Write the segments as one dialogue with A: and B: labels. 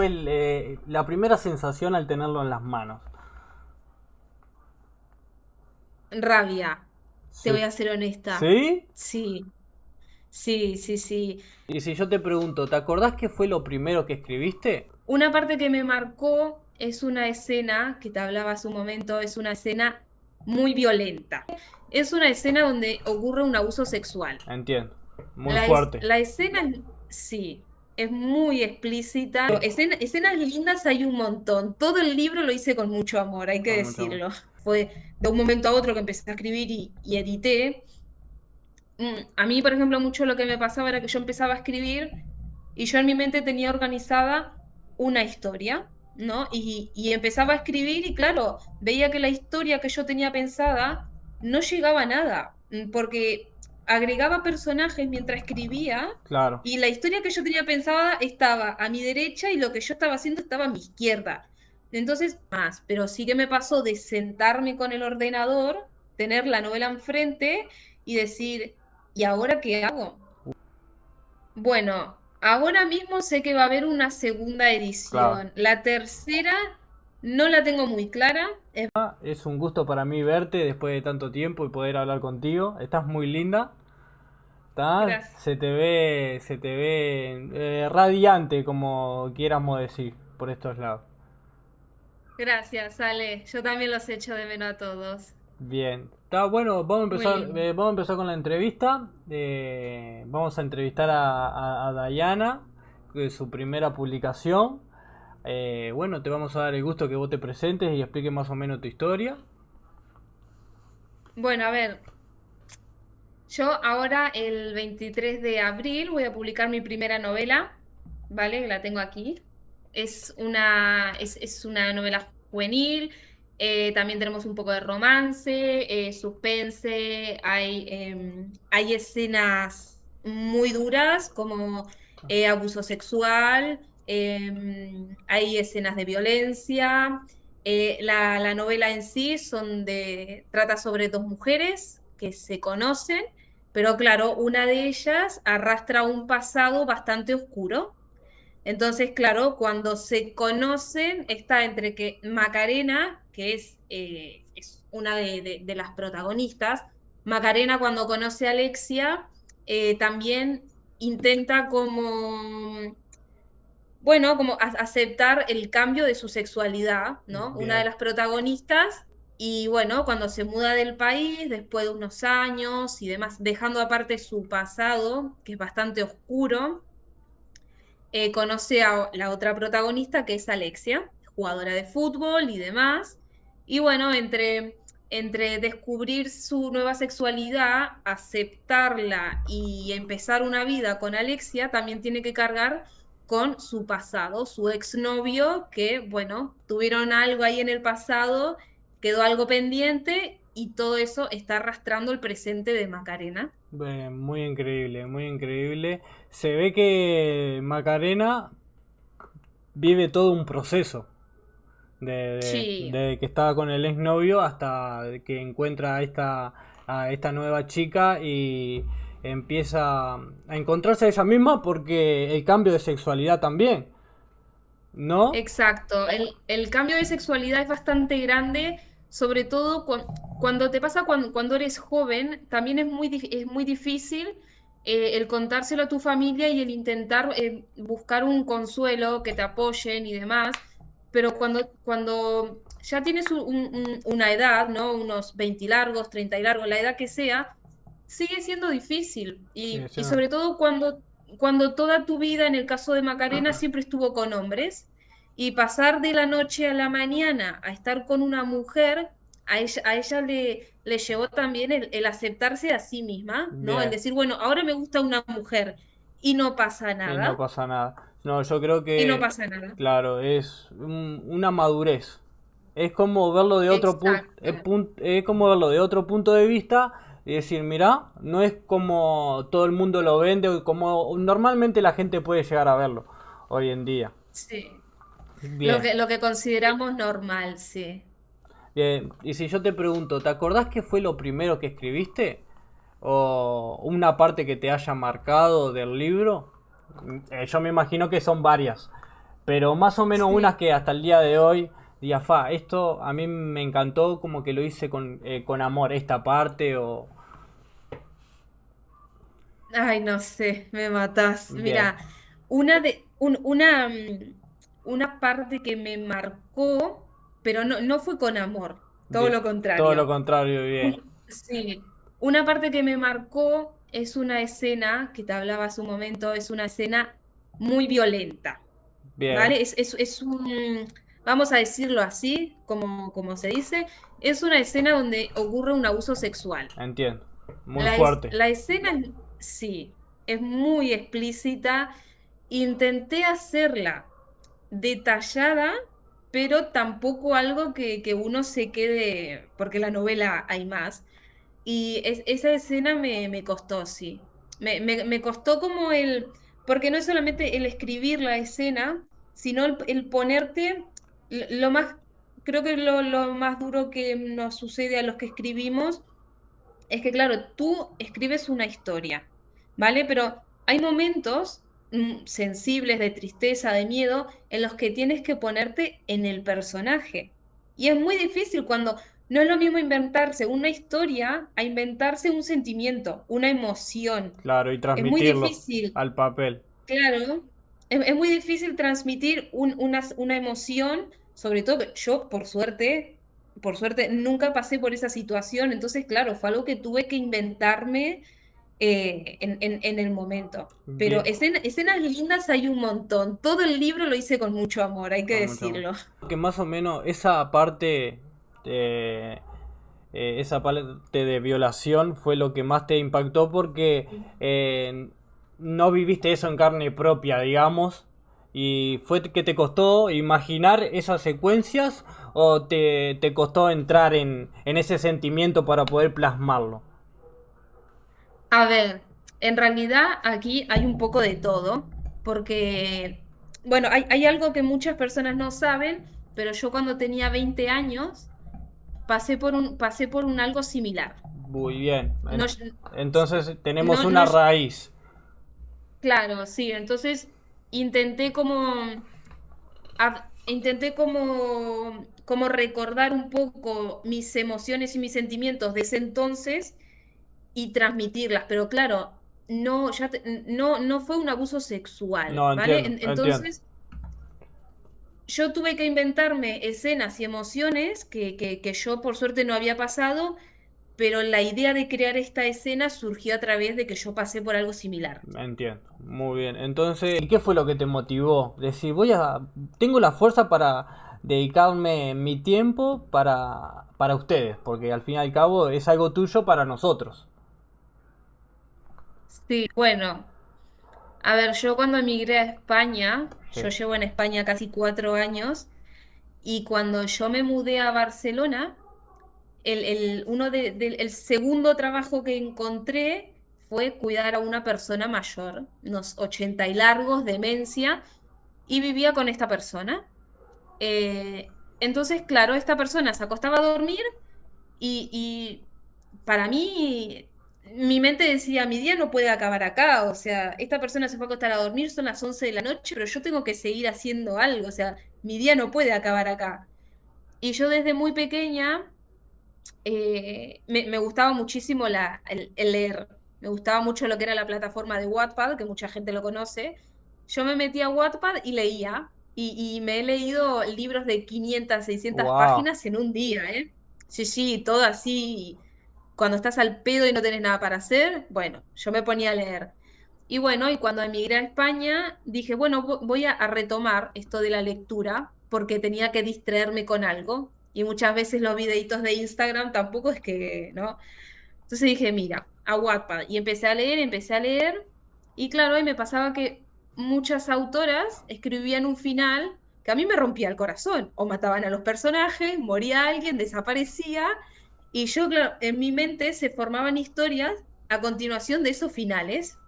A: fue la primera sensación al tenerlo en las manos?
B: Rabia, te voy
A: Sí.
B: a ser honesta.
A: ¿Sí?
B: Sí, sí, sí, sí.
A: Y si yo te pregunto, ¿te acordás qué fue lo primero que escribiste?
B: Una parte que me marcó es una escena que te hablaba hace un momento, es una escena muy violenta. Es una escena donde ocurre un abuso sexual.
A: Entiendo. Muy fuerte.
B: La escena, sí, es muy explícita. Escenas lindas hay un montón. Todo el libro lo hice con mucho amor, hay que
A: Con mucho amor.
B: decirlo. Fue de un momento a otro que empecé a escribir y edité. A mí, por ejemplo, mucho lo que me pasaba era que yo empezaba a escribir y yo en mi mente tenía organizada una historia, ¿no? Y empezaba a escribir y claro, veía que la historia que yo tenía pensada no llegaba a nada, porque agregaba personajes mientras escribía
A: Claro.
B: y la historia que yo tenía pensada estaba a mi derecha y lo que yo estaba haciendo estaba a mi izquierda. Entonces, más, pero sí que me pasó de sentarme con el ordenador, tener la novela enfrente y decir, ¿y ahora qué hago? Bueno, ahora mismo sé que va a haber una segunda
A: Claro.
B: edición. La tercera no la tengo muy clara.
A: Es un gusto para mí verte después de tanto tiempo y poder hablar contigo. Estás muy linda. ¿Tá?
B: Gracias.
A: Se te ve radiante, como quieramos decir, por estos lados.
B: Gracias, Ale. Yo también los echo de menos a todos.
A: Bien. Está bueno,
B: Muy lindo.
A: vamos a empezar con la entrevista. Vamos a entrevistar a Diana, que es su primera publicación. Bueno, te vamos a dar el gusto que vos te presentes y expliques más o menos tu historia.
B: Bueno, a ver, yo ahora el 23 de abril voy a publicar mi primera novela, ¿vale? La tengo aquí. Es una novela juvenil, también tenemos un poco de romance, suspense, hay escenas muy duras como abuso sexual, hay escenas de violencia. La novela en sí trata sobre dos mujeres que se conocen, pero claro, una de ellas arrastra un pasado bastante oscuro. Entonces, claro, cuando se conocen, está entre que Macarena, que es una de las protagonistas, Macarena cuando conoce a Alexia, también intenta como, bueno, como aceptar el cambio de su sexualidad, ¿no? Una de
A: Bien.
B: las protagonistas, y bueno, cuando se muda del país, después de unos años y demás, dejando aparte su pasado, que es bastante oscuro, conoce a la otra protagonista, que es Alexia, jugadora de fútbol y demás. Y bueno, entre descubrir su nueva sexualidad, aceptarla y empezar una vida con Alexia, también tiene que cargar con su pasado, su exnovio, que bueno, tuvieron algo ahí en el pasado, quedó algo pendiente y todo eso está arrastrando el presente de Macarena.
A: Muy increíble, muy increíble. Se ve que Macarena vive todo un proceso.
B: Sí,
A: De que estaba con el exnovio hasta que encuentra a esta nueva chica y empieza a encontrarse a ella misma porque el cambio de sexualidad también, ¿no?
B: exacto. El cambio de sexualidad es bastante grande, sobre todo cuando te pasa cuando eres joven, también es muy difícil el contárselo a tu familia y el intentar buscar un consuelo, que te apoyen y demás, pero cuando ya tienes una edad, ¿no? Unos 20 largos, 30 y largos, la edad que sea, sigue siendo difícil.
A: Sí,
B: Y
A: sí.
B: sobre todo cuando toda tu vida, en el caso de Macarena, siempre estuvo con hombres y pasar de la noche a la mañana a estar con una mujer, a ella le llevó también el aceptarse a sí misma, ¿no? El
A: Bien,
B: decir, bueno, ahora me gusta una mujer y no pasa
A: y no
B: nada,
A: pasa nada. No, yo creo
B: y no
A: que,
B: pasa nada.
A: claro, es una madurez. Es como verlo de otro punto,
B: Exacto.
A: es como verlo de otro punto de vista y decir, mira, no es como todo el mundo lo vende o como normalmente la gente puede llegar a verlo hoy en día.
B: Sí.
A: Bien,
B: Lo que consideramos normal, sí.
A: bien. Y si yo te pregunto, ¿te acordás qué fue lo primero que escribiste? ¿O una parte que te haya marcado del libro? Yo me imagino que son varias. pero más o menos
B: Sí.
A: unas que hasta el día de hoy diga, fa, esto a mí me encantó, como que lo hice con amor, esta parte o...
B: Ay, no sé, me matás.
A: Bien,
B: Mira, una parte que me marcó, pero no fue con amor, todo
A: bien.
B: lo
A: Todo lo
B: contrario.
A: contrario, bien,
B: Sí, una parte que me marcó es una escena que te hablaba hace un momento, es una escena muy violenta,
A: bien,
B: ¿vale? Es un, vamos a decirlo así, como se dice, es una escena donde ocurre un abuso sexual.
A: entiendo. Muy fuerte.
B: La escena, sí, es muy explícita. Intenté hacerla detallada, pero tampoco algo que uno se quede, porque la novela hay más. Y esa escena me costó, sí. Me costó como porque no es solamente el escribir la escena, sino el ponerte lo más, creo que lo más duro que nos sucede a los que escribimos es que, claro, tú escribes una historia, ¿vale? Pero hay momentos sensibles de tristeza, de miedo, en los que tienes que ponerte en el personaje. Y es muy difícil cuando no es lo mismo inventarse una historia a inventarse un sentimiento, una emoción.
A: Claro, y
B: Es muy
A: transmitirlo
B: difícil,
A: al papel.
B: claro, es muy difícil transmitir una emoción, sobre todo que yo, por suerte, nunca pasé por esa situación, entonces, claro, fue algo que tuve que inventarme en el momento. Pero
A: Bien,
B: escenas lindas hay un montón. Todo el libro lo hice con mucho amor, hay que
A: con mucho amor.
B: decirlo.
A: Que más o menos esa parte, eh, esa parte de violación fue lo que más te impactó porque no viviste eso en carne propia, digamos, y fue que te costó imaginar esas secuencias o te costó entrar en ese sentimiento para poder plasmarlo.
B: A ver, en realidad aquí hay un poco de todo, porque, bueno, hay algo que muchas personas no saben, pero yo cuando tenía 20 años pasé por un algo similar.
A: Muy bien.
B: No,
A: Entonces tenemos
B: no, no,
A: una raíz.
B: claro, sí, entonces intenté como, intenté como recordar un poco mis emociones y mis sentimientos de ese entonces y transmitirlas, pero claro, no fue un abuso sexual,
A: No,
B: ¿vale?
A: entiendo, entiendo.
B: Entonces, yo tuve que inventarme escenas y emociones que yo por suerte no había pasado, pero la idea de crear esta escena surgió a través de que yo pasé por algo similar.
A: Entiendo. Muy bien. Entonces, ¿y qué fue lo que te motivó? Decir, tengo la fuerza para dedicarme mi tiempo para ustedes, porque al fin y al cabo es algo tuyo para nosotros.
B: Sí, bueno, a ver, yo cuando emigré a España,
A: Sí.
B: yo llevo en España casi 4 años, y cuando yo me mudé a Barcelona, el segundo trabajo que encontré fue cuidar a una persona mayor, unos 80 y largos, demencia, y vivía con esta persona. Entonces, claro, esta persona se acostaba a dormir y para mí, mi mente decía, mi día no puede acabar acá, o sea, esta persona se fue a acostar a dormir, son las 11 de la noche, pero yo tengo que seguir haciendo algo, o sea, mi día no puede acabar acá. Y yo desde muy pequeña me gustaba muchísimo el leer. Me gustaba mucho lo que era la plataforma de Wattpad, que mucha gente lo conoce. Yo me metía a Wattpad y leía. Y me he leído libros de 500, 600
A: Wow.
B: páginas en un día, ¿eh? Sí, sí, todo así. Cuando estás al pedo y no tenés nada para hacer, bueno, yo me ponía a leer. Y bueno, y cuando emigré a España, dije, bueno, voy a retomar esto de la lectura porque tenía que distraerme con algo. Y muchas veces los videitos de Instagram tampoco es que, ¿no? Entonces dije, mira, a Wattpad. Y empecé a leer. Y claro, ahí me pasaba que muchas autoras escribían un final que a mí me rompía el corazón. O mataban a los personajes, moría alguien, desaparecía. Y yo, claro, en mi mente se formaban historias a continuación de esos finales.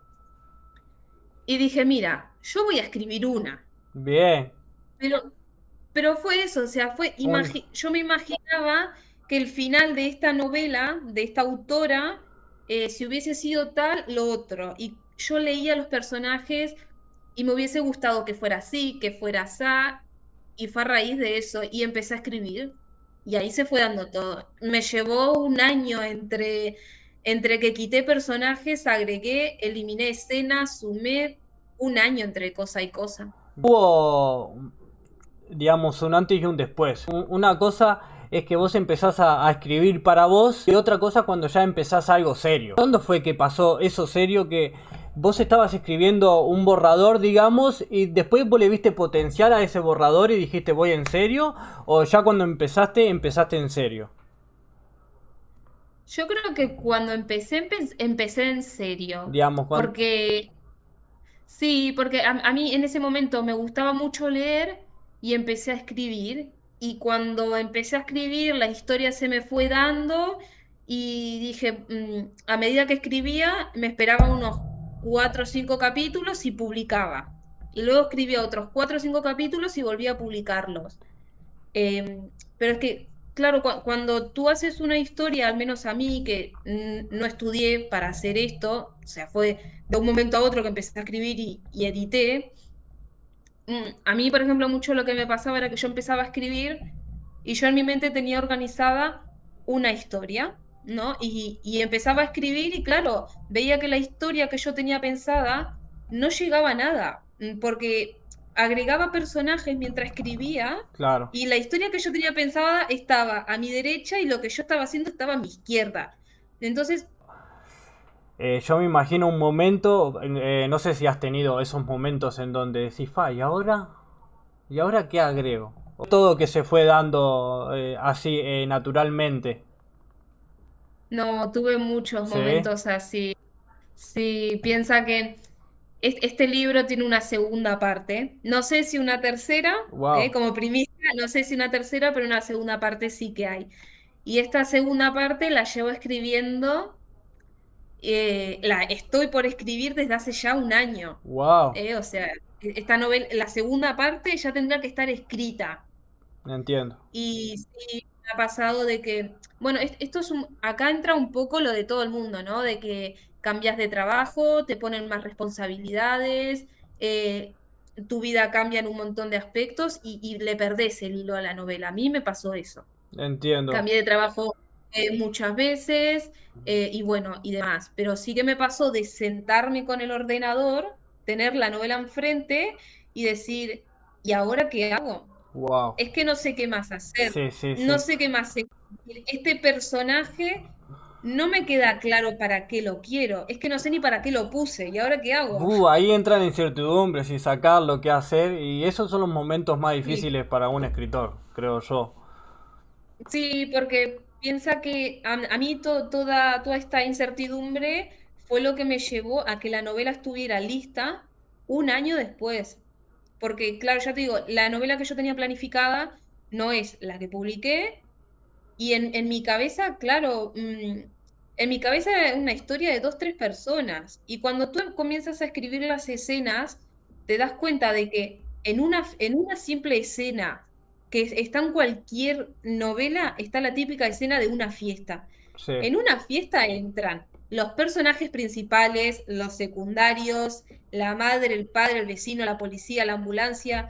B: Y dije, mira, yo voy a escribir una,
A: Bien.
B: pero, pero fue eso, o sea,
A: Un,
B: yo me imaginaba que el final de esta novela, de esta autora, si hubiese sido tal, lo otro. Y yo leía los personajes, y me hubiese gustado que fuera así, que fuera así, y fue a raíz de eso, y empecé a escribir, y ahí se fue dando todo. Me llevó un año entre que quité personajes, agregué, eliminé escenas, sumé, un año entre cosa y cosa.
A: Hubo, digamos, un antes y un después. Una cosa es que vos empezás a escribir para vos y otra cosa cuando ya empezás algo serio. ¿Cuándo fue que pasó eso serio que vos estabas escribiendo un borrador, digamos, y después vos le viste potencial a ese borrador y dijiste voy en serio? ¿O ya cuando empezaste en serio?
B: Yo creo que cuando empecé en serio,
A: Digamos, cuando...
B: porque sí, porque a mí en ese momento me gustaba mucho leer y empecé a escribir. Y cuando empecé a escribir, la historia se me fue dando y dije, a medida que escribía, me esperaba unos 4 o 5 capítulos y publicaba. Y luego escribía otros 4 o 5 capítulos y volvía a publicarlos. Pero es que, claro, cuando tú haces una historia, al menos a mí, que no estudié para hacer esto, o sea, fue de un momento a otro que empecé a escribir y edité. A mí, por ejemplo, mucho lo que me pasaba era que yo empezaba a escribir y yo en mi mente tenía organizada una historia, ¿no? Y empezaba a escribir y claro, veía que la historia que yo tenía pensada no llegaba a nada, porque agregaba personajes mientras escribía
A: Claro.
B: y la historia que yo tenía pensada estaba a mi derecha y lo que yo estaba haciendo estaba a mi izquierda. Entonces,
A: Yo me imagino un momento, no sé si has tenido esos momentos en donde decís, ¿y ahora? ¿Y ahora qué agrego? Todo que se fue dando así naturalmente.
B: no, tuve muchos
A: ¿Sí?
B: momentos así. Sí, piensa que este libro tiene una segunda parte. No sé si una tercera,
A: Wow.
B: como primicia, no sé si una tercera, pero una segunda parte sí que hay. Y esta segunda parte la llevo escribiendo, la estoy por escribir desde hace ya un año.
A: Wow.
B: O sea, esta novela, la segunda parte ya tendrá que estar escrita.
A: Entiendo.
B: Y sí, me ha pasado de que, bueno, esto es acá entra un poco lo de todo el mundo, ¿no? De que cambias de trabajo, te ponen más responsabilidades, eh, tu vida cambia en un montón de aspectos y le perdés el hilo a la novela. A mí me pasó eso.
A: Entiendo.
B: Cambié de trabajo muchas veces y bueno, y demás. Pero sí que me pasó de sentarme con el ordenador, tener la novela enfrente y decir, ¿y ahora qué hago?
A: Wow.
B: Es que no sé qué más hacer,
A: Sí, sí,
B: no
A: sí.
B: sé qué más escribir. Este personaje no me queda claro para qué lo quiero, es que no sé ni para qué lo puse, ¿y ahora qué hago?
A: Ahí entran incertidumbres y sacar lo que hacer y esos son los momentos más
B: Sí,
A: difíciles para un escritor, creo yo.
B: sí, porque piensa que a mí toda esta incertidumbre fue lo que me llevó a que la novela estuviera lista un año después. Porque, claro, ya te digo, la novela que yo tenía planificada no es la que publiqué. Y en mi cabeza, claro, en mi cabeza era una historia de 2, 3 personas. Y cuando tú comienzas a escribir las escenas, te das cuenta de que en una simple escena que está en cualquier novela, está la típica escena de una fiesta.
A: Sí.
B: En una fiesta entran los personajes principales, los secundarios, la madre, el padre, el vecino, la policía, la ambulancia.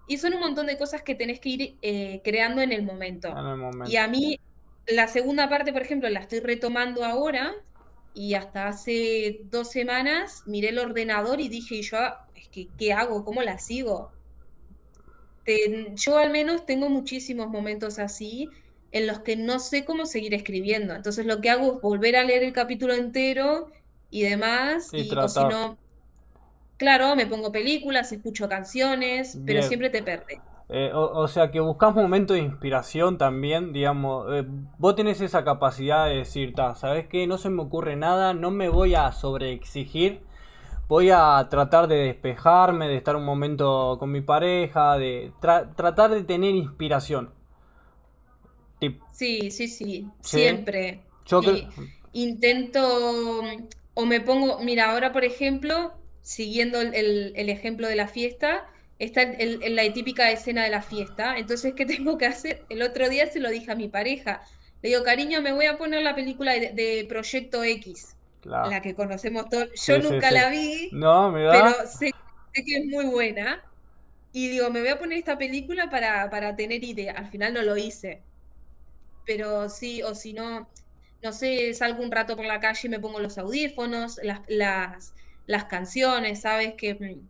B: Y son un montón de cosas que tenés que ir creando en el momento.
A: En el
B: Y
A: momento.
B: a mí, la segunda parte, por ejemplo, la estoy retomando ahora y hasta hace 2 semanas miré el ordenador y dije, y yo, es que, ¿qué hago? ¿Cómo la sigo? Yo al menos tengo muchísimos momentos así en los que no sé cómo seguir escribiendo. Entonces lo que hago es volver a leer el capítulo entero y demás,
A: Y
B: o si
A: tratar.
B: no, claro, me pongo películas, escucho canciones, pero
A: Bien.
B: siempre te perdés.
A: O sea que buscas momentos de inspiración también, digamos. Vos tenés esa capacidad de decir, ¿sabes qué? No se me ocurre nada, no me voy a sobreexigir. Voy a tratar de despejarme, de estar un momento con mi pareja, de tratar de tener inspiración. Tip,
B: Sí, sí, sí,
A: ¿sí?
B: siempre.
A: Yo creo...
B: Sí. Intento, o me pongo, mira, ahora por ejemplo, siguiendo el ejemplo de la fiesta, está la típica escena de la fiesta. Entonces, ¿qué tengo que hacer? El otro día se lo dije a mi pareja. Le digo, cariño, me voy a poner la película de Proyecto X,
A: Claro.
B: la que conocemos todos. Yo
A: Sí, sí,
B: nunca
A: sí.
B: la vi,
A: No,
B: pero
A: mira.
B: sé que es muy buena. Y digo, me voy a poner esta película para tener idea. Al final no lo hice. Pero sí, o si no, no sé, salgo un rato por la calle y me pongo los audífonos, las canciones, ¿sabes? Que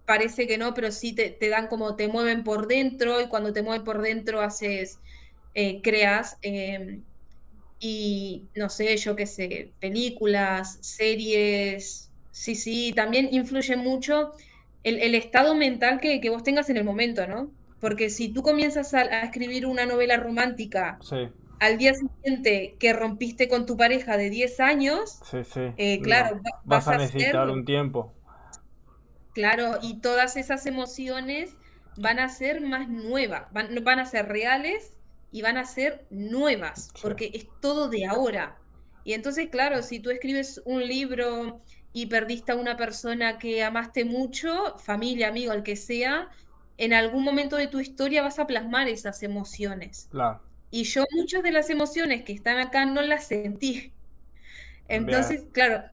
B: parece que no, pero sí te dan como, te mueven por dentro y cuando te mueven por dentro haces, creas. Y no sé, yo qué sé, películas, series, sí, sí, también influye mucho el estado mental que vos tengas en el momento, ¿no? Porque si tú comienzas a escribir una novela romántica
A: Sí,
B: al día siguiente que rompiste con tu pareja de 10 años,
A: sí, sí. No,
B: claro,
A: vas
B: vas
A: a
B: a ser,
A: necesitar un tiempo.
B: claro, y todas esas emociones van a ser más nuevas, van a ser reales y van a ser nuevas,
A: Sí.
B: porque es todo de ahora. Y entonces, claro, si tú escribes un libro y perdiste a una persona que amaste mucho, familia, amigo, el que sea, en algún momento de tu historia vas a plasmar esas emociones.
A: Claro.
B: Y yo muchas de las emociones que están acá no las sentí.
A: Bien.
B: Entonces, claro,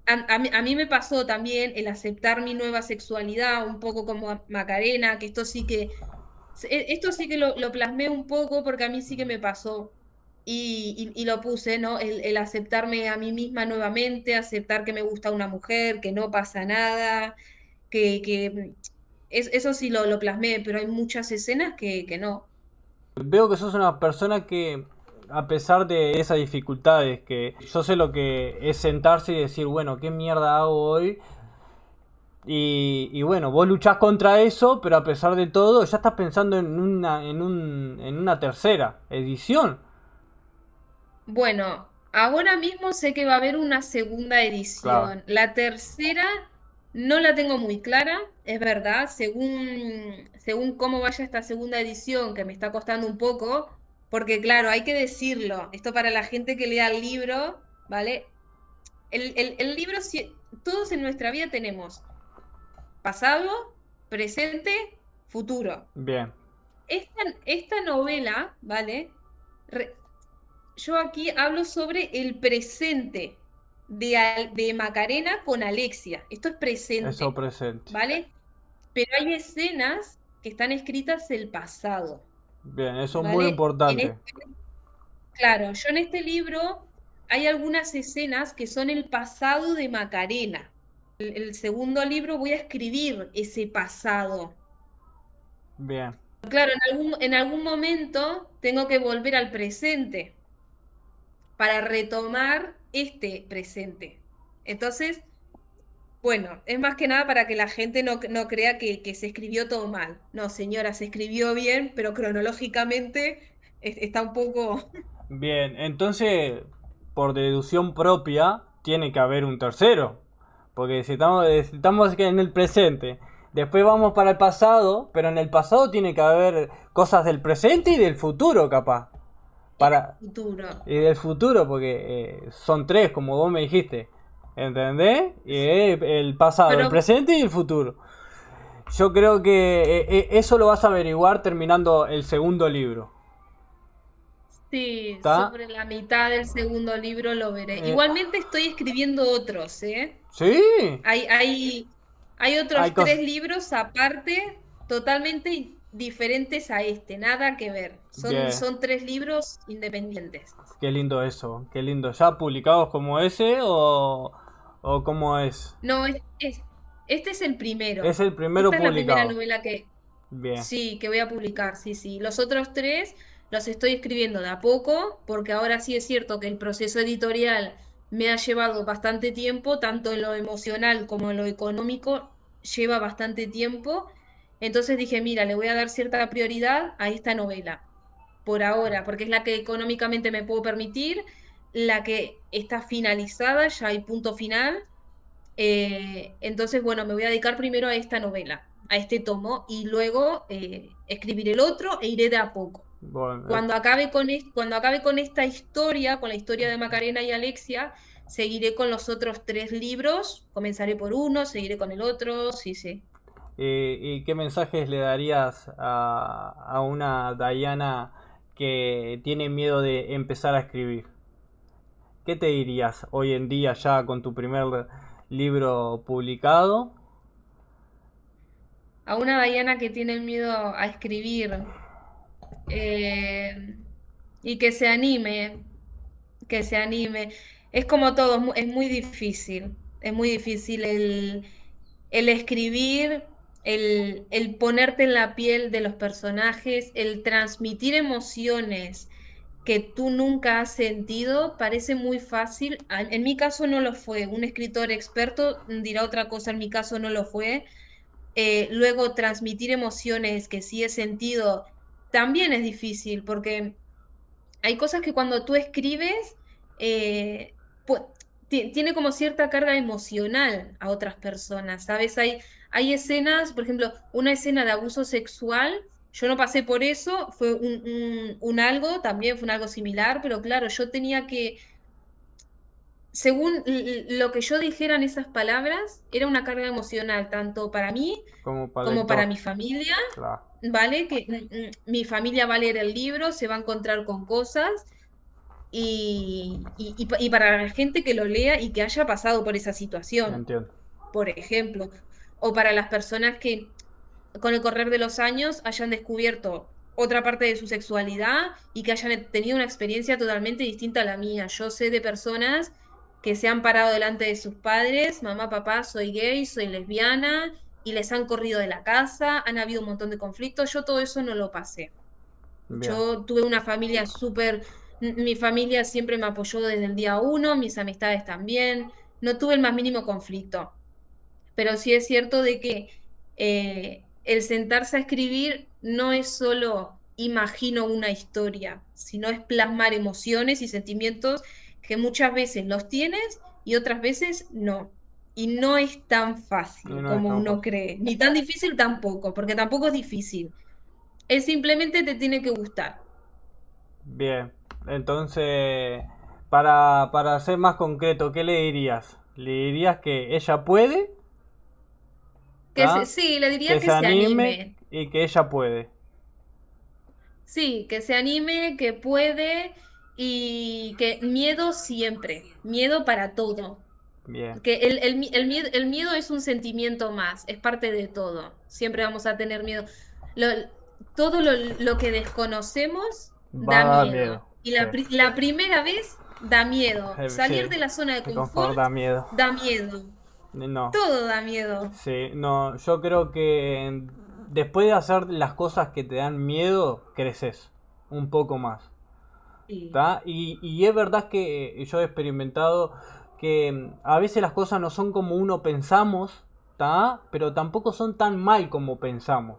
B: a mí me pasó también el aceptar mi nueva sexualidad, un poco como a Macarena, que esto sí que lo plasmé un poco porque a mí sí que me pasó. Y lo puse, ¿no? El aceptarme a mí misma nuevamente, aceptar que me gusta una mujer, que no pasa nada, eso sí lo plasmé, pero hay muchas escenas que no.
A: Veo que sos una persona que, a pesar de esas dificultades, que yo sé lo que es sentarse y decir, bueno, ¿qué mierda hago hoy? Y bueno, vos luchás contra eso, pero a pesar de todo, ya estás pensando en una tercera edición.
B: Bueno, ahora mismo sé que va a haber una segunda
A: Claro.
B: edición. La tercera no la tengo muy clara, es verdad, según cómo vaya esta segunda edición, que me está costando un poco, porque claro, hay que decirlo, esto para la gente que lea el libro, ¿vale? El libro, todos en nuestra vida tenemos pasado, presente, futuro.
A: Bien.
B: Esta novela, ¿vale? Re- yo aquí hablo sobre el presente de Macarena con Alexia. Esto es
A: Eso
B: presente,
A: presente.
B: ¿vale? Pero hay escenas que están escritas del pasado,
A: Bien, eso es muy
B: ¿vale?
A: importante.
B: Claro, yo en este libro hay algunas escenas que son el pasado de Macarena. El segundo libro voy a escribir ese pasado.
A: Bien.
B: Claro, en algún momento tengo que volver al presente para retomar este presente. Entonces, bueno, es más que nada para que la gente no crea que se escribió todo mal. No, señora, se escribió bien, pero cronológicamente está un poco...
A: Bien, entonces, por deducción propia, tiene que haber un tercero. Porque si estamos en el presente, después vamos para el pasado, pero en el pasado tiene que haber cosas del presente y del futuro, capaz.
B: Y del
A: Para,
B: futuro.
A: y del futuro, porque son tres, como vos me dijiste. ¿Entendés? El pasado, el
B: Pero
A: presente y el futuro. Yo creo que eso lo vas a averiguar terminando el segundo libro.
B: sí,
A: ¿Está?
B: sobre la mitad del segundo libro lo veré.
A: Eh,
B: Igualmente estoy escribiendo otros, ¿eh?
A: sí,
B: Hay, hay, hay
A: hay
B: otros tres
A: cosas.
B: libros aparte, totalmente diferentes a este, nada que ver. Son,
A: Bien,
B: son tres libros independientes.
A: qué lindo eso, qué lindo. ¿Ya publicados como ese o cómo es?
B: No, este es el
A: Es
B: primero.
A: el primero
B: Esta es la primera
A: publicado.
B: novela que,
A: Bien.
B: sí, que voy a publicar, sí, sí. Los otros tres los estoy escribiendo de a poco, porque ahora sí es cierto que el proceso editorial me ha llevado bastante tiempo, tanto en lo emocional como en lo económico, lleva bastante tiempo. Entonces dije, mira, le voy a dar cierta prioridad a esta novela, por ahora, porque es la que económicamente me puedo permitir, la que está finalizada, ya hay punto final. Entonces, bueno, me voy a dedicar primero a esta novela, a este tomo, y luego escribir el otro e iré de a poco.
A: Bueno,
B: Cuando acabe con esta historia, con la historia de Macarena y Alexia, seguiré con los otros tres libros. Comenzaré por uno, seguiré con el otro, sí, sí.
A: ¿y qué mensajes le darías a una Diana que tiene miedo de empezar a escribir? ¿Qué te dirías hoy en día ya con tu primer libro publicado?
B: a una Diana que tiene miedo a escribir, eh, y que se anime, que se anime. Es como todo, es muy difícil el escribir, el ponerte en la piel de los personajes, el transmitir emociones que tú nunca has sentido, parece muy fácil. En mi caso no lo fue. Un escritor experto dirá otra cosa, en mi caso no lo fue. Luego transmitir emociones que sí he sentido también es difícil, porque hay cosas que cuando tú escribes, eh, pu- tiene como cierta carga emocional a otras personas, ¿sabes? Hay escenas, por ejemplo, una escena de abuso sexual, yo no pasé por eso, fue un algo, también fue un algo similar, pero claro, yo tenía que, según lo que yo dijera en esas palabras, era una carga emocional, tanto para mí
A: Como para el
B: como para
A: lector.
B: mi familia,
A: Claro.
B: ¿vale? Que mi familia va a leer el libro, se va a encontrar con cosas y para la gente que lo lea y que haya pasado por esa situación,
A: Entiendo.
B: por ejemplo, o para las personas que con el correr de los años hayan descubierto otra parte de su sexualidad y que hayan tenido una experiencia totalmente distinta a la mía. Yo sé de personas que se han parado delante de sus padres, mamá, papá, soy gay, soy lesbiana, y les han corrido de la casa, han habido un montón de conflictos, yo todo eso no lo pasé.
A: Bien.
B: Yo tuve una familia súper, mi familia siempre me apoyó desde el día uno, mis amistades también, no tuve el más mínimo conflicto, pero sí es cierto de que el sentarse a escribir no es solo imagino una historia, sino es plasmar emociones y sentimientos que muchas veces los tienes y otras veces no. Y no es tan
A: Y
B: fácil
A: no es
B: como
A: tan
B: uno
A: fácil.
B: cree, ni tan difícil tampoco, porque tampoco es difícil. Es simplemente te tiene que gustar.
A: Bien. Entonces, para ser más concreto, ¿qué le dirías? ¿Le dirías que ella puede? ¿Tá?
B: Sí, le diría
A: Que
B: que
A: se
B: se
A: anime
B: anime.
A: y que ella puede.
B: Sí, que se anime, que puede y que miedo siempre, miedo para todo.
A: Bien.
B: Que el miedo es un sentimiento más, es parte de todo. Siempre vamos a tener miedo. Lo- todo lo que desconocemos
A: Va
B: da
A: a dar miedo.
B: miedo. Y
A: Sí.
B: la primera vez da miedo.
A: Sí.
B: Salir de la zona de
A: El confort
B: confort
A: da miedo.
B: da miedo.
A: No.
B: Todo da miedo.
A: Sí, no. Yo creo que después de hacer las cosas que te dan miedo, creces un poco más.
B: Sí,
A: ¿Tá? Y es verdad que yo he experimentado que a veces las cosas no son como uno pensamos, ¿tá? Pero tampoco son tan mal como pensamos.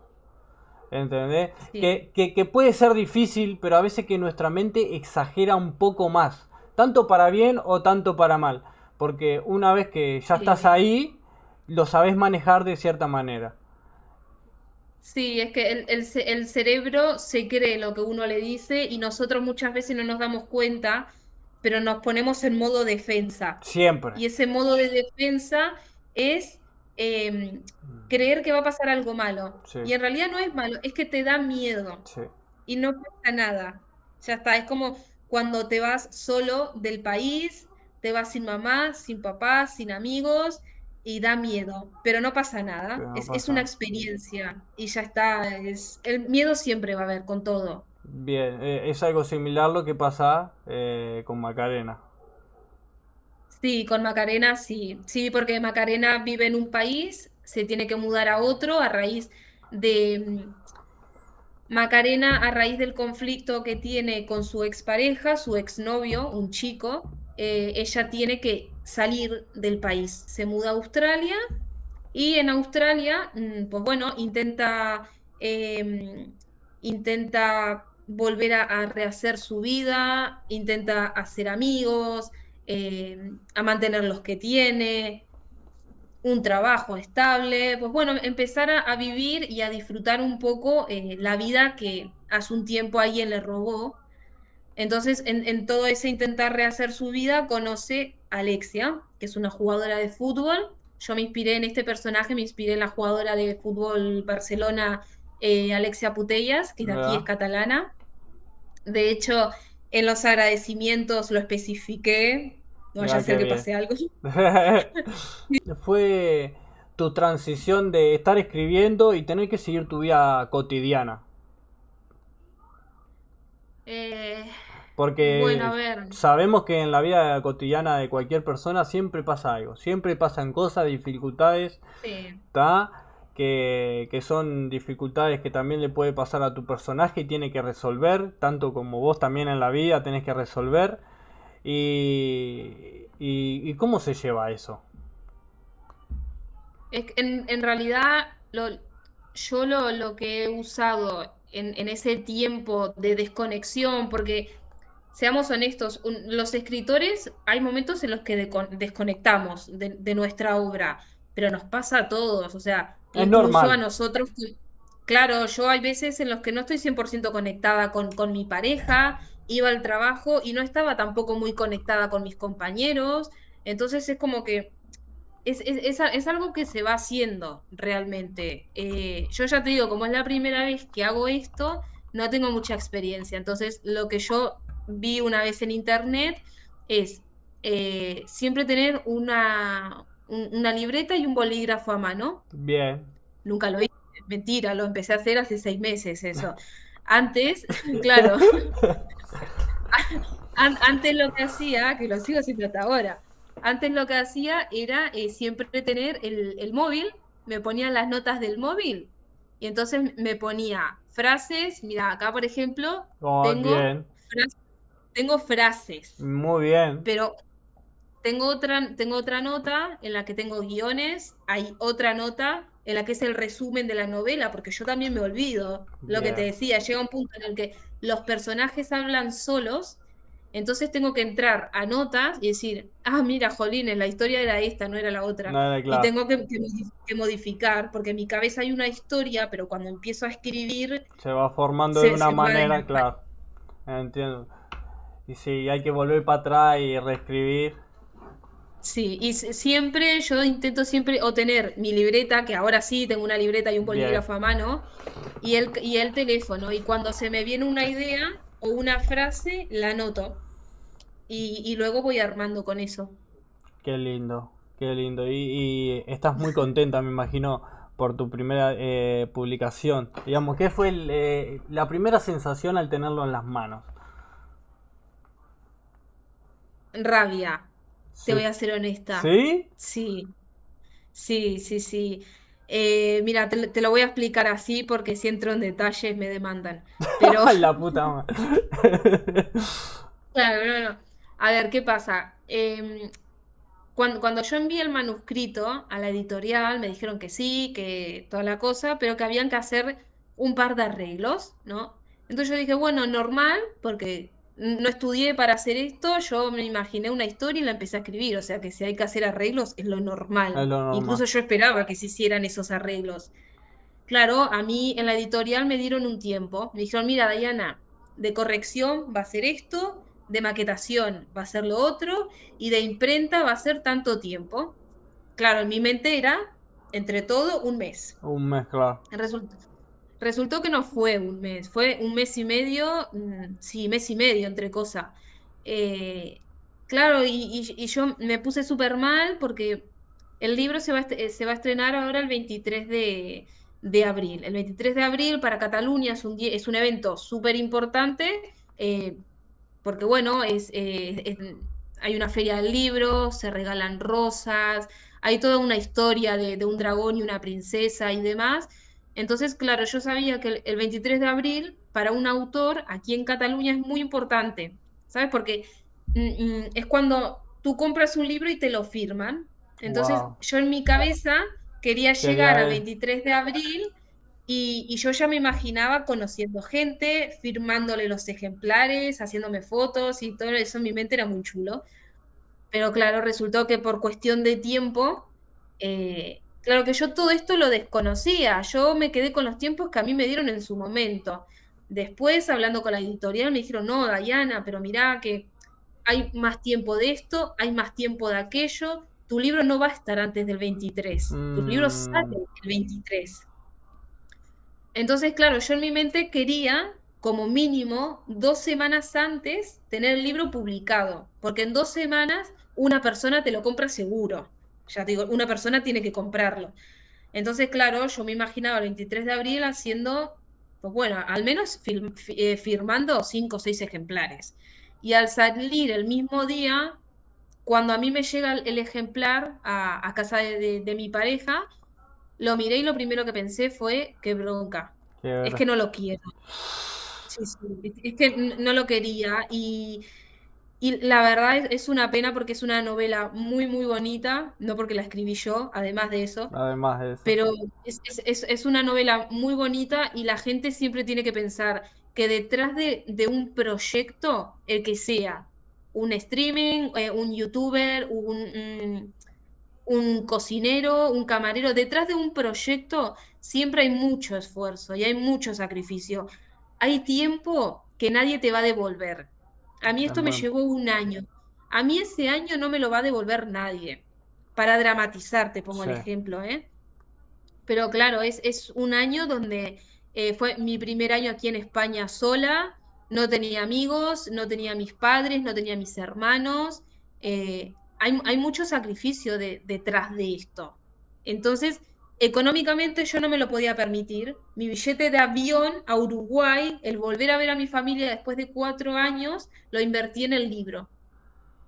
A: ¿Entendés?
B: sí,
A: Que puede ser difícil, pero a veces que nuestra mente exagera un poco más. Tanto para bien o tanto para mal. Porque una vez que ya estás
B: sí.
A: ahí, lo sabes manejar de cierta manera.
B: Sí, es que el cerebro se cree lo que uno le dice y nosotros muchas veces no nos damos cuenta, pero nos ponemos en modo defensa.
A: Siempre.
B: Y ese modo de defensa es creer que va a pasar algo malo.
A: Sí,
B: Y en realidad no es malo, es que te da miedo
A: sí.
B: y no pasa nada. Ya está, es como cuando te vas solo del país, te vas sin mamá, sin papá, sin amigos y da miedo, pero no pasa nada,
A: Pero no
B: es una
A: pasa.
B: experiencia y ya está, el miedo siempre va a haber con todo.
A: Bien, es algo similar lo que pasa con Macarena.
B: Sí, con Macarena sí, sí, porque Macarena vive en un país, se tiene que mudar a otro a raíz de Macarena, a raíz del conflicto que tiene con su expareja, su exnovio, un chico, ella tiene que salir del país. Se muda a Australia y en Australia, pues bueno, em, intenta volver a rehacer su vida, intenta hacer amigos, a mantener los que tiene, un trabajo estable, pues bueno, empezar a vivir y a disfrutar un poco la vida que hace un tiempo alguien le robó. Entonces, en todo ese intentar rehacer su vida, conoce a Alexia, que es una jugadora de fútbol. Yo me inspiré en este personaje, me inspiré en la jugadora de fútbol Barcelona, Alexia Putellas, que de aquí es
A: ¿Verdad?
B: catalana. De hecho, en los agradecimientos lo especifiqué, no vaya a
A: Ah,
B: ser
A: qué
B: que
A: bien.
B: pase algo.
A: Fue. tu transición de estar escribiendo y tener que seguir tu vida cotidiana?
B: Eh, bueno, a
A: Porque
B: ver,
A: sabemos que en la vida cotidiana de cualquier persona siempre pasa algo, siempre pasan cosas, dificultades,
B: sí.
A: ¿tá? Que son dificultades que también le puede pasar a tu personaje y tiene que resolver, tanto como vos también en la vida tenés que resolver. ¿Y cómo se lleva eso?
B: Es que en realidad lo que he usado en ese tiempo de desconexión, porque seamos honestos, los escritores hay momentos en los que desconectamos de nuestra obra, pero nos pasa a todos, o sea,
A: Es
B: incluso a
A: normal.
B: nosotros. Claro, yo hay veces en los que no estoy 100% conectada con mi pareja, iba al trabajo y no estaba tampoco muy conectada con mis compañeros, entonces es como que es algo que se va haciendo realmente. Yo ya te digo, como es la primera vez que hago esto, no tengo mucha experiencia. Entonces, lo que yo vi una vez en internet es siempre tener una libreta y un bolígrafo a mano.
A: Bien.
B: Nunca lo hice, mentira, lo empecé a hacer hace 6 meses eso. Antes, claro, antes lo que hacía, que lo sigo haciendo hasta ahora, antes lo que hacía era siempre tener el móvil, me ponía las notas del móvil y entonces me ponía frases, mira, acá por ejemplo
A: Oh,
B: tengo,
A: bien.
B: tengo frases,
A: Muy bien.
B: pero tengo otra nota en la que tengo guiones, hay otra nota en la que es el resumen de la novela, porque yo también me olvido, lo que te
A: Bien.
B: decía, llega un punto en el que los personajes hablan solos, entonces tengo que entrar a notas y decir, ah, mira, jolines, la historia era esta, no era la otra,
A: Nada,
B: y
A: claro.
B: tengo que modificar, porque en mi cabeza hay una historia, pero cuando empiezo a escribir,
A: Se va formando de
B: se,
A: una
B: se va
A: manera,
B: desgastando.
A: claro. Entiendo. Y si hay que volver para atrás y reescribir.
B: Sí, y siempre, yo intento siempre o tener mi libreta, que ahora sí tengo una libreta y un
A: Bien.
B: bolígrafo a mano, y el teléfono. Y cuando se me viene una idea o una frase, la anoto. Y luego voy armando con eso.
A: Qué lindo. Qué lindo. Y estás muy contenta, me imagino, por tu primera publicación. Digamos, ¿qué fue la primera sensación al tenerlo en las manos?
B: Rabia, te
A: Sí.
B: voy a ser honesta.
A: ¿Sí?
B: Sí, sí, sí, sí. Mira, te lo voy a explicar así porque si entro en detalles me demandan. Pero
A: La puta madre.
B: claro, no, no. A ver, ¿qué pasa? Cuando yo envié el manuscrito a la editorial, me dijeron que sí, que toda la cosa, pero que habían que hacer un par de arreglos, ¿no? Entonces yo dije, bueno, normal, porque no estudié para hacer esto, yo me imaginé una historia y la empecé a escribir, o sea que si hay que hacer arreglos es lo
A: Es
B: normal.
A: lo normal.
B: Incluso yo esperaba que se hicieran esos arreglos. Claro, a mí en la editorial me dieron un tiempo. Me dijeron, mira, Diana, de corrección va a ser esto, de maquetación va a ser lo otro, y de imprenta va a ser tanto tiempo. Claro, en mi mente era, entre todo, un mes.
A: Un mezclar.
B: Resultó, resultó que no fue un mes, fue un mes y medio, sí, mes y medio entre cosas. Eh, claro, y yo me puse súper mal porque el libro se va a estrenar ahora el 23 de abril. El 23 de abril para Cataluña es un evento súper importante, eh, porque bueno, hay una feria del libro, se regalan rosas, hay toda una historia de un dragón y una princesa y demás. Entonces, claro, yo sabía que el 23 de abril para un autor aquí en Cataluña es muy importante, ¿sabes? Porque es cuando tú compras un libro y te lo firman. Entonces,
A: Wow.
B: yo en mi cabeza quería llegar
A: Quería
B: al 23 de abril y yo ya me imaginaba conociendo gente, firmándole los ejemplares, haciéndome fotos y todo eso en mi mente era muy chulo. Pero claro, resultó que por cuestión de tiempo, claro que yo todo esto lo desconocía. Yo me quedé con los tiempos que a mí me dieron en su momento. Después, hablando con la editorial, me dijeron, no, Diana, pero mirá que hay más tiempo de esto, hay más tiempo de aquello. Tu libro no va a estar antes del 23. Tu libro sale
A: Mm,
B: el 23. Entonces, claro, yo en mi mente quería, como mínimo, 2 semanas antes tener el libro publicado, porque en 2 semanas una persona te lo compra seguro. Ya te digo, una persona tiene que comprarlo. Entonces, claro, yo me imaginaba el 23 de abril haciendo, pues bueno, al menos firmando 5 o 6 ejemplares. Y al salir el mismo día, cuando a mí me llega el ejemplar a casa de mi pareja, lo miré y lo primero que pensé fue, qué bronca,
A: Qué
B: es
A: ver-
B: que no lo quiero. Sí, sí, es que no lo quería y la verdad es una pena porque es una novela muy, muy bonita, no porque la escribí yo, además de eso,
A: Además de eso.
B: pero es una novela muy bonita y la gente siempre tiene que pensar que detrás de un proyecto, el que sea, un streaming, un youtuber, un cocinero, un camarero, detrás de un proyecto siempre hay mucho esfuerzo y hay mucho sacrificio. Hay tiempo que nadie te va a devolver. A mí
A: Es
B: esto me
A: muy-
B: llevó un año. A mí ese año no me lo va a devolver nadie. Para dramatizar, te pongo
A: sí.
B: el ejemplo, ¿eh? Pero claro, es un año donde fue mi primer año aquí en España sola, no tenía amigos, no tenía mis padres, no tenía mis hermanos. Hay mucho sacrificio detrás de esto. Entonces, económicamente yo no me lo podía permitir. Mi billete de avión a Uruguay, el volver a ver a mi familia después de 4 años, lo invertí en el libro.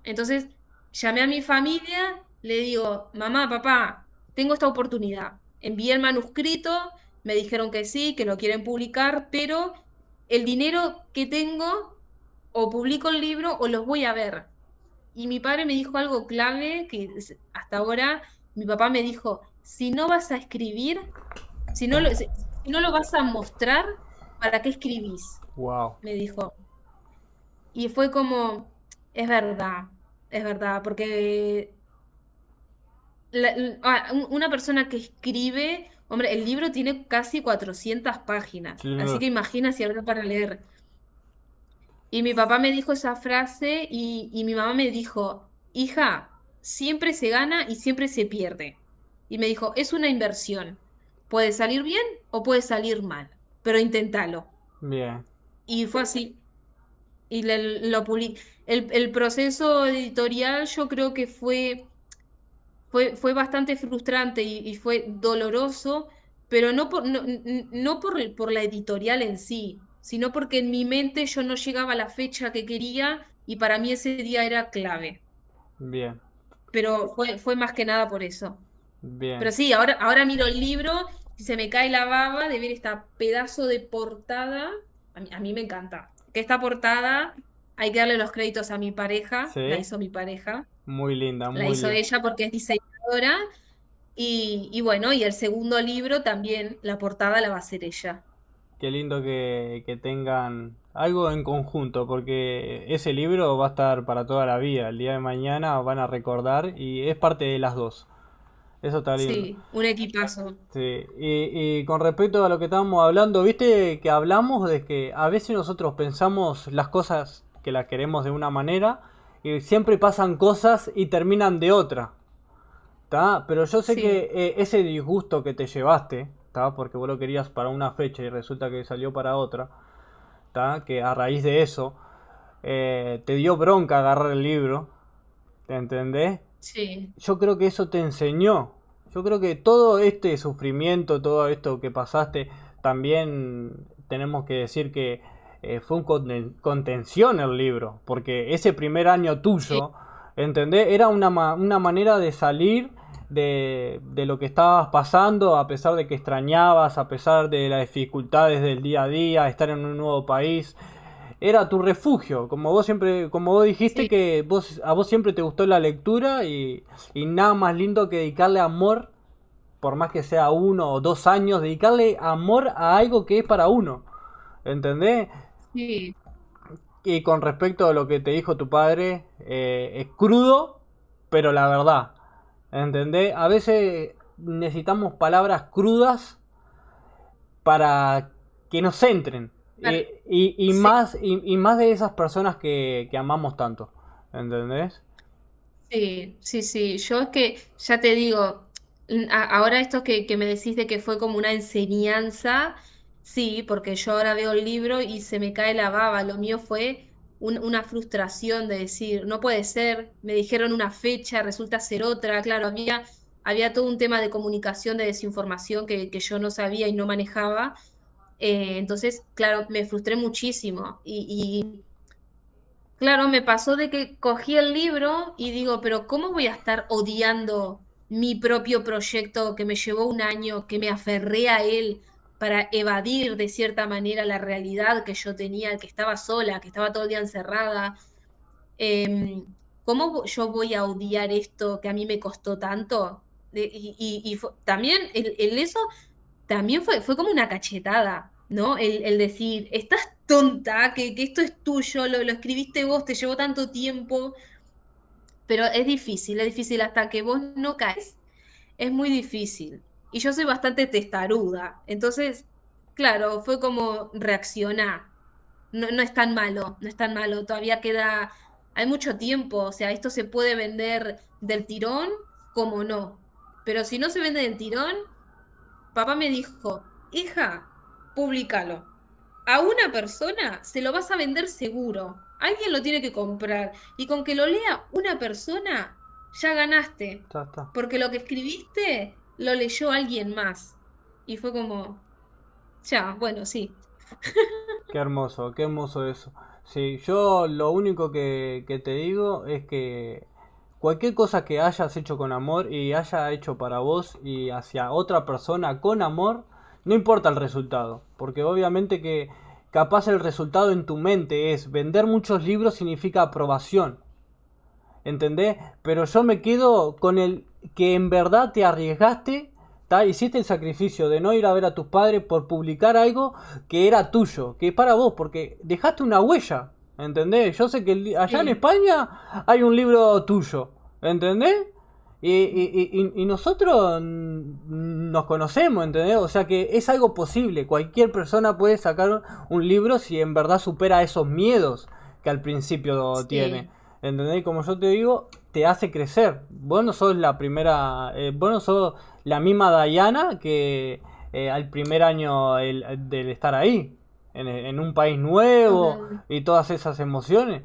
B: Entonces, llamé a mi familia, le digo, mamá, papá, tengo esta oportunidad. Envié el manuscrito, me dijeron que sí, que lo quieren publicar, pero el dinero que tengo, o publico el libro o los voy a ver. Y mi padre me dijo algo clave, que hasta ahora mi papá me dijo, si no vas a escribir, si no lo vas a mostrar, ¿para qué escribís?
A: Wow.
B: Me dijo. Y fue como, es verdad, porque una persona que escribe, hombre, el libro tiene casi 400 páginas, así que imagina si habrá para leer. Y mi papá me dijo esa frase y mi mamá me dijo, hija, siempre se gana y siempre se pierde. Y me dijo, es una inversión. Puede salir bien o puede salir mal, pero inténtalo.
A: Bien.
B: Y fue así. Y el proceso editorial yo creo que fue bastante frustrante y fue doloroso, pero no por la editorial en sí, sino porque en mi mente yo no llegaba a la fecha que quería y para mí ese día era clave.
A: Bien.
B: Pero fue más que nada por eso.
A: Bien.
B: Pero sí, ahora miro el libro y se me cae la baba de ver esta pedazo de portada. A mí me encanta. Que esta portada hay que darle los créditos a mi pareja, la
A: Sí.
B: hizo mi pareja,
A: Muy linda,
B: la
A: muy
B: hizo
A: linda.
B: ella porque es diseñadora y bueno, y el segundo libro también, la portada la va a hacer ella.
A: Qué lindo que tengan algo en conjunto, porque ese libro va a estar para toda la vida. El día de mañana van a recordar y es parte de las dos. Eso está lindo.
B: Sí, un equipazo.
A: Sí, y con respecto a lo que estábamos hablando, viste que hablamos de que a veces nosotros pensamos las cosas que las queremos de una manera y siempre pasan cosas y terminan de otra, ¿tá? Pero yo sé
B: Sí,
A: que ese disgusto que te llevaste, ¿tá? Porque vos lo querías para una fecha y resulta que salió para otra, ¿tá? Que a raíz de eso te dio bronca agarrar el libro, ¿te entendés?
B: sí,
A: Yo creo que eso te enseñó. Yo creo que todo este sufrimiento, todo esto que pasaste, también tenemos que decir que fue un contención el libro, porque ese primer año
B: sí,
A: tuyo, ¿entendés? Era una manera de salir de lo que estabas pasando, a pesar de que extrañabas, a pesar de las dificultades del día a día, estar en un nuevo país, era tu refugio, como vos siempre, como vos dijiste
B: sí,
A: que a vos siempre te gustó la lectura y nada más lindo que dedicarle amor, por más que sea 1 o 2 años, dedicarle amor a algo que es para uno, ¿entendés?
B: sí,
A: Y con respecto a lo que te dijo tu padre, es crudo, pero la verdad, ¿entendés? A veces necesitamos palabras crudas para que nos centren.
B: para-
A: Y
B: sí,
A: más, y más de esas personas que amamos tanto. ¿Entendés?
B: sí, sí, sí. Yo es que, ya te digo, ahora esto que me decís de que fue como una enseñanza, sí, porque yo ahora veo el libro y se me cae la baba. Lo mío fue una frustración de decir, no puede ser, me dijeron una fecha, resulta ser otra. Claro, había todo un tema de comunicación, de desinformación que yo no sabía y no manejaba. Entonces, claro, me frustré muchísimo. Claro, me pasó de que cogí el libro y digo, pero ¿cómo voy a estar odiando mi propio proyecto que me llevó un año, que me aferré a él para evadir de cierta manera la realidad que yo tenía, que estaba sola, que estaba todo el día encerrada? Em, yo voy a odiar esto que a mí me costó tanto? También eso también fue como una cachetada, ¿no? El decir, estás tonta, que esto es tuyo, lo escribiste vos, te llevó tanto tiempo, pero es difícil hasta que vos no caes, es muy difícil. Y yo soy bastante testaruda, entonces, claro, fue como reaccionar. No, no es tan malo, no es tan malo, todavía queda, hay mucho tiempo, o sea, esto se puede vender del tirón como no, pero si no se vende del tirón, papá me dijo, hija, públicalo. A una persona se lo vas a vender seguro. Alguien lo tiene que comprar. Y con que lo lea una persona, ya ganaste.
A: Ya está.
B: Porque lo que escribiste lo leyó alguien más. Y fue como, ya, bueno, sí.
A: Qué hermoso eso. Sí, yo lo único que te digo es que cualquier cosa que hayas hecho con amor y haya hecho para vos y hacia otra persona con amor, no importa el resultado, porque obviamente que capaz el resultado en tu mente es vender muchos libros significa aprobación, ¿entendés? Pero yo me quedo con el que en verdad te arriesgaste, ¿tá? Hiciste el sacrificio de no ir a ver a tus padres por publicar algo que era tuyo, que es para vos, porque dejaste una huella, ¿entendés? Yo sé que allá en
B: Sí,
A: España hay un libro tuyo, ¿entendés? Y nosotros nos conocemos, ¿entendés? O sea que es algo posible. Cualquier persona puede sacar un libro si en verdad supera esos miedos que al principio tiene.
B: sí.
A: ¿Entendés? Como yo te digo, te hace crecer. Vos no sos la primera, vos no sos la misma Diana que al primer año del estar ahí, en un país nuevo
B: Ujú.
A: y todas esas emociones.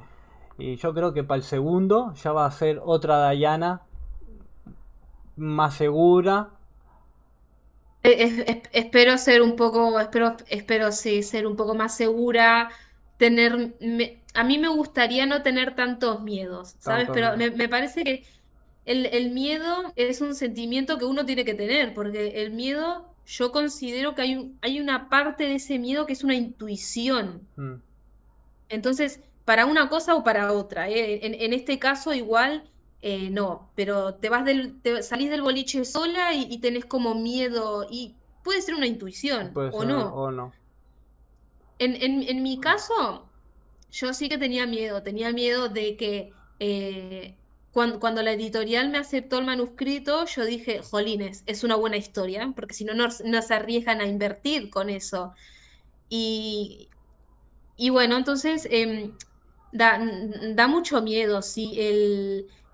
A: Y yo creo que para el segundo ya va a ser otra Diana más segura.
B: Espero ser un poco, espero sí, ser un poco más segura, a mí me gustaría no tener tantos miedos, ¿sabes?
A: Tanto
B: Pero
A: miedo.
B: me parece que el miedo es un sentimiento que uno tiene que tener, porque el miedo, yo considero que hay una parte de ese miedo que es una intuición.
A: Mm,
B: Entonces, para una cosa o para otra, ¿eh? En este caso igual no, pero salís del boliche sola y tenés como miedo y puede ser una intuición
A: puede
B: o
A: ser
B: no.
A: o no.
B: En mi caso, yo sí que tenía miedo de que cuando la editorial me aceptó el manuscrito, yo dije, jolines, es una buena historia, porque si no, no se arriesgan a invertir con eso. Y, y bueno, entonces da mucho miedo, sí,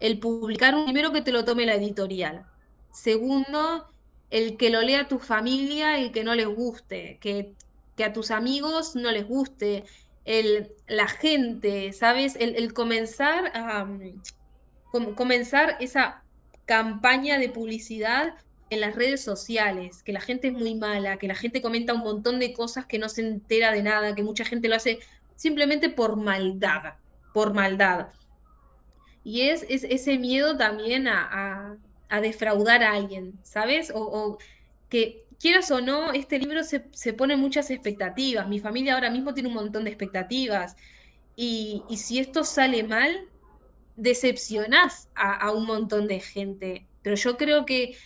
B: el publicar primero que te lo tome la editorial. Segundo, el que lo lea tu familia y que no les guste, que a tus amigos no les guste, la gente, ¿sabes? El comenzar comenzar esa campaña de publicidad en las redes sociales, que la gente es muy mala, que la gente comenta un montón de cosas que no se entera de nada, que mucha gente lo hace simplemente por maldad, por maldad. Y es ese miedo también a defraudar a alguien, ¿sabes? O que quieras o no, este libro se pone muchas expectativas. Mi familia ahora mismo tiene un montón de expectativas. Y si esto sale mal, decepcionás a un montón de gente. Pero yo creo que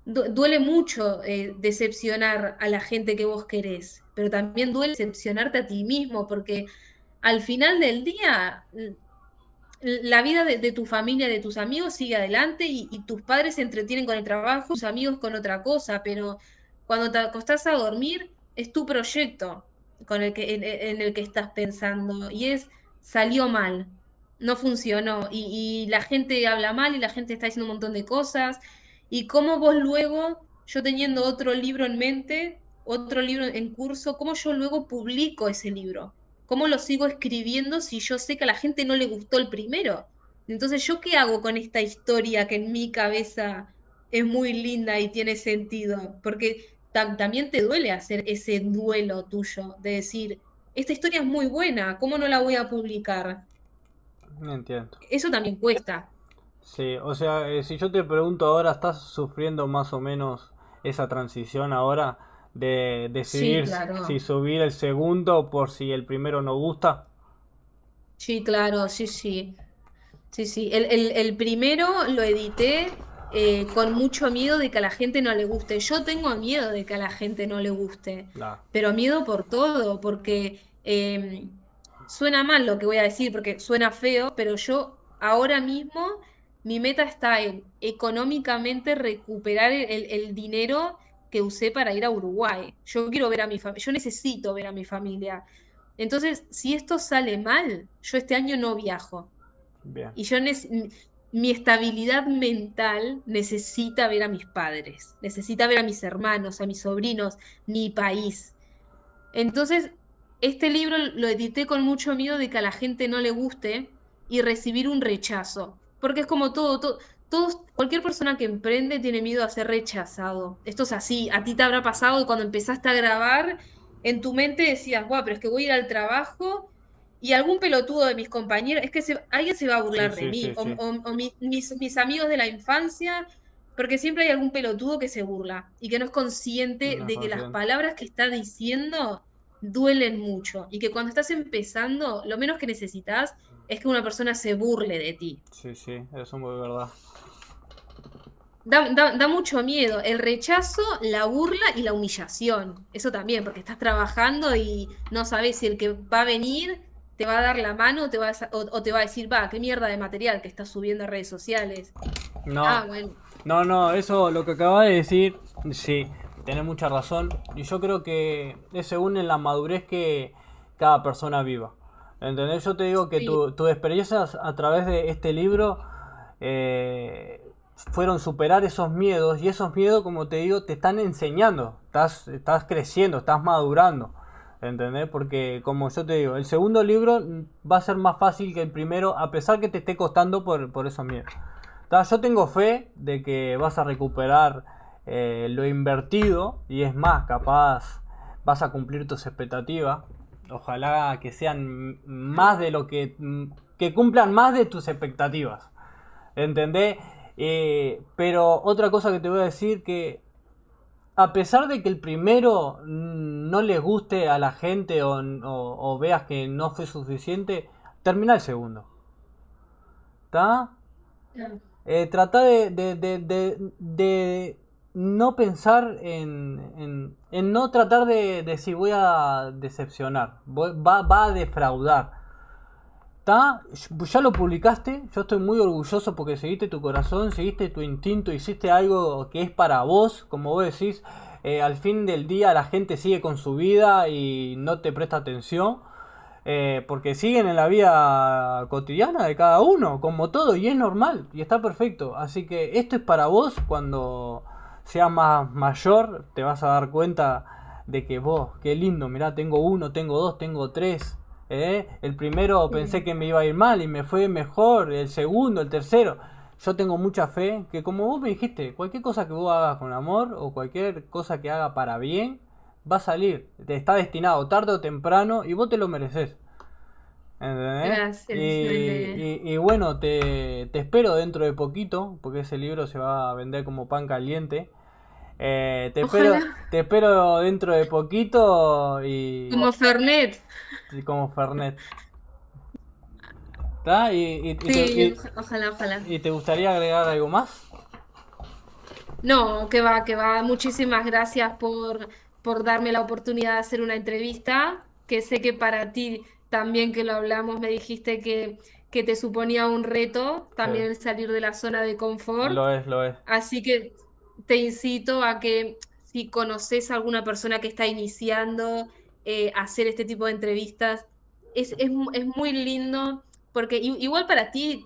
B: duele mucho decepcionar a la gente que vos querés, pero también duele decepcionarte a ti mismo, porque al final del día la vida de tu familia, de tus amigos sigue adelante y tus padres se entretienen con el trabajo, tus amigos con otra cosa, pero cuando te acostás a dormir es tu proyecto en el que estás pensando y salió mal, no funcionó y la gente habla mal y la gente está diciendo un montón de cosas y cómo vos luego, yo teniendo otro libro en mente, otro libro en curso, cómo yo luego publico ese libro. ¿cómo lo sigo escribiendo si yo sé que a la gente no le gustó el primero? Entonces, ¿yo qué hago con esta historia que en mi cabeza es muy linda y tiene sentido? Porque también te duele hacer ese duelo tuyo de decir, esta historia es muy buena, ¿cómo no la voy a publicar?
A: No entiendo.
B: Eso también cuesta.
A: Sí, o sea, si yo te pregunto ahora, ¿estás sufriendo más o menos esa transición ahora de
B: Sí,
A: decidir si
B: claro.
A: subir el segundo por si el primero no gusta?
B: Sí, claro, sí, sí. Sí, sí. El primero lo edité con mucho miedo de que a la gente no le guste. Yo tengo miedo de que a la gente no le guste,
A: La,
B: pero miedo por todo, porque suena mal lo que voy a decir, porque suena feo, pero yo ahora mismo mi meta está en económicamente recuperar el dinero que usé para ir a Uruguay. Yo quiero ver a mi familia, yo necesito ver a mi familia. Entonces, si esto sale mal, yo este año no viajo.
A: bien.
B: Y mi estabilidad mental necesita ver a mis padres, necesita ver a mis hermanos, a mis sobrinos, mi país. Entonces, este libro lo edité con mucho miedo de que a la gente no le guste y recibir un rechazo. Porque es como todos, cualquier persona que emprende tiene miedo a ser rechazado. Esto es así. A ti te habrá pasado que cuando empezaste a grabar, en tu mente decías, guau, pero es que voy a ir al trabajo y algún pelotudo de mis compañeros, es que alguien se va a
A: Sí,
B: burlar de
A: sí,
B: mí.
A: sí,
B: O,
A: sí.
B: mis amigos de la infancia, porque siempre hay algún pelotudo que se burla y que no es consciente
A: No es
B: de que las
A: consciente.
B: palabras que está diciendo duelen mucho y que cuando estás empezando, lo menos que necesitas es que una persona se burle de ti.
A: Sí, sí, eso es muy verdad.
B: Da mucho miedo el rechazo, la burla y la humillación. Eso también, porque estás trabajando y no sabes si el que va a venir te va a dar la mano o te va a decir, va, qué mierda de material que estás subiendo a redes sociales.
A: No,
B: Ah, bueno.
A: no, no, eso lo que acabas de decir, sí, tenés mucha razón. Y yo creo que es según en la madurez que cada persona viva. ¿Entendés? Yo te digo que
B: Sí,
A: tus experiencias a través de este libro fueron superar esos miedos. Y esos miedos, como te digo, te están enseñando. Estás creciendo, estás madurando. ¿Entendés? Porque, como yo te digo, el segundo libro va a ser más fácil que el primero, a pesar que te esté costando por esos miedos. Yo tengo fe de que vas a recuperar lo invertido y es más, capaz vas a cumplir tus expectativas. Ojalá que sean más de lo que cumplan más de tus expectativas. ¿Entendés? Pero otra cosa que te voy a decir que a pesar de que el primero no les guste a la gente o veas que no fue suficiente, termina el segundo. ¿Está?
B: claro.
A: Trata de no pensar en no tratar de si voy a decepcionar, va a defraudar. ¿Tá? Ya lo publicaste, yo estoy muy orgulloso porque seguiste tu corazón, seguiste tu instinto, hiciste algo que es para vos, como vos decís, al fin del día la gente sigue con su vida y no te presta atención. Porque siguen en la vida cotidiana de cada uno, como todo, y es normal, y está perfecto. Así que esto es para vos, cuando seas más mayor, te vas a dar cuenta de que vos, qué lindo, mirá, tengo uno, tengo dos, tengo tres. El primero pensé
B: Sí.
A: que me iba a ir mal y me fue mejor, el segundo, el tercero. Yo tengo mucha fe que como vos me dijiste, cualquier cosa que vos hagas con amor o cualquier cosa que haga para bien, va a salir. Te está destinado tarde o temprano y vos te lo mereces. ¿Entendés?
B: Gracias, Nene.
A: Y bueno, te espero dentro de poquito, porque ese libro se va a vender como pan caliente.
B: Ojalá,
A: Te espero dentro de poquito
B: como Fernet.
A: y como Fernet. ¿Está?
B: Sí, ojalá, ojalá.
A: ¿Y te gustaría agregar algo más?
B: No, que va, que va. Muchísimas gracias por darme la oportunidad de hacer una entrevista, que sé que para ti también que lo hablamos, me dijiste que te suponía un reto
A: Sí,
B: también el salir de la zona de confort.
A: lo es, lo es.
B: Así que te incito a que si conoces a alguna persona que está iniciando hacer este tipo de entrevistas, es muy lindo, porque igual para ti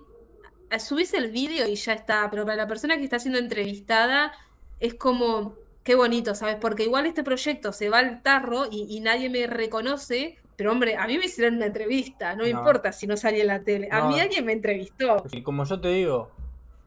B: subís el vídeo y ya está, pero para la persona que está siendo entrevistada es como, qué bonito, ¿sabes? Porque igual este proyecto se va al tarro y nadie me reconoce pero hombre, a mí me hicieron una entrevista, no me
A: No,
B: importa si no salí en la tele, a mí
A: no.
B: alguien me entrevistó.
A: Y como yo te digo,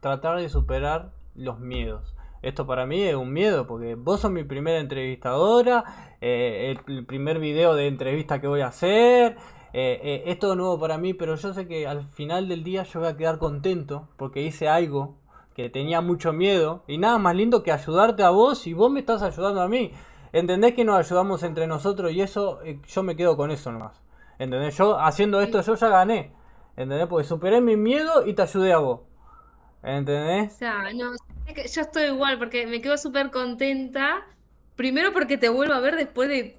A: tratar de superar los miedos. Esto para mí es un miedo porque vos sos mi primera entrevistadora, el primer video de entrevista que voy a hacer, es todo nuevo para mí, pero yo sé que al final del día yo voy a quedar contento porque hice algo que tenía mucho miedo y nada más lindo que ayudarte a vos y vos me estás ayudando a mí. ¿Entendés que nos ayudamos entre nosotros y eso yo me quedo con eso nomás? ¿Entendés? Yo haciendo esto yo ya gané. ¿Entendés? Porque superé mi miedo y te ayudé a vos.
B: O
A: ¿Entendés?
B: sea, no, es que yo estoy igual porque me quedo súper contenta. Primero porque te vuelvo a ver después de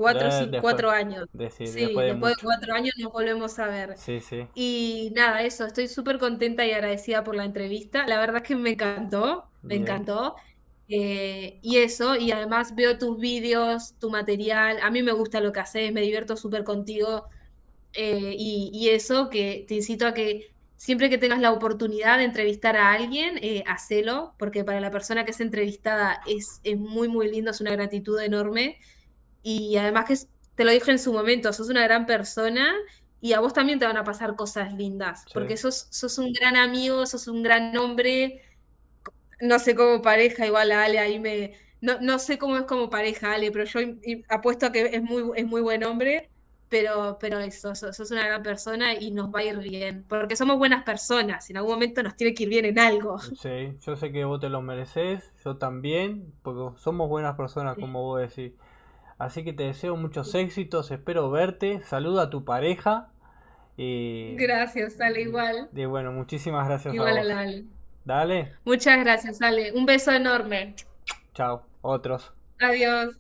A: Después,
B: 4 años.
A: decir,
B: Sí,
A: después de
B: después de
A: mucho.
B: 4 años nos volvemos a ver.
A: Sí, sí.
B: Y nada, eso, estoy súper contenta y agradecida por la entrevista. La verdad es que me encantó, me
A: Bien.
B: encantó. Y eso, y además veo tus vídeos, tu material. A mí me gusta lo que haces, me divierto súper contigo. Y eso, que te incito a que siempre que tengas la oportunidad de entrevistar a alguien, hacelo, porque para la persona que es entrevistada es muy, muy lindo, es una gratitud enorme. Y además te lo dije en su momento, sos una gran persona y a vos también te van a pasar cosas lindas,
A: Sí.
B: porque sos un gran amigo, sos un gran hombre, no sé cómo pareja, igual a Ale ahí no sé cómo es como pareja Ale, pero yo apuesto a que es muy buen hombre, pero eso, sos una gran persona y nos va a ir bien, porque somos buenas personas, en algún momento nos tiene que ir bien en algo.
A: Sí, yo sé que vos te lo mereces, yo también, porque somos buenas personas,
B: Sí.
A: como vos decís. Así que te deseo muchos éxitos, espero verte, saluda a tu pareja y,
B: Gracias, Ale,
A: y bueno, muchísimas gracias a
B: igual a
A: vos.
B: la Ale.
A: Dale,
B: Muchas gracias, Ale. Un beso enorme.
A: chao, otros.
B: Adiós.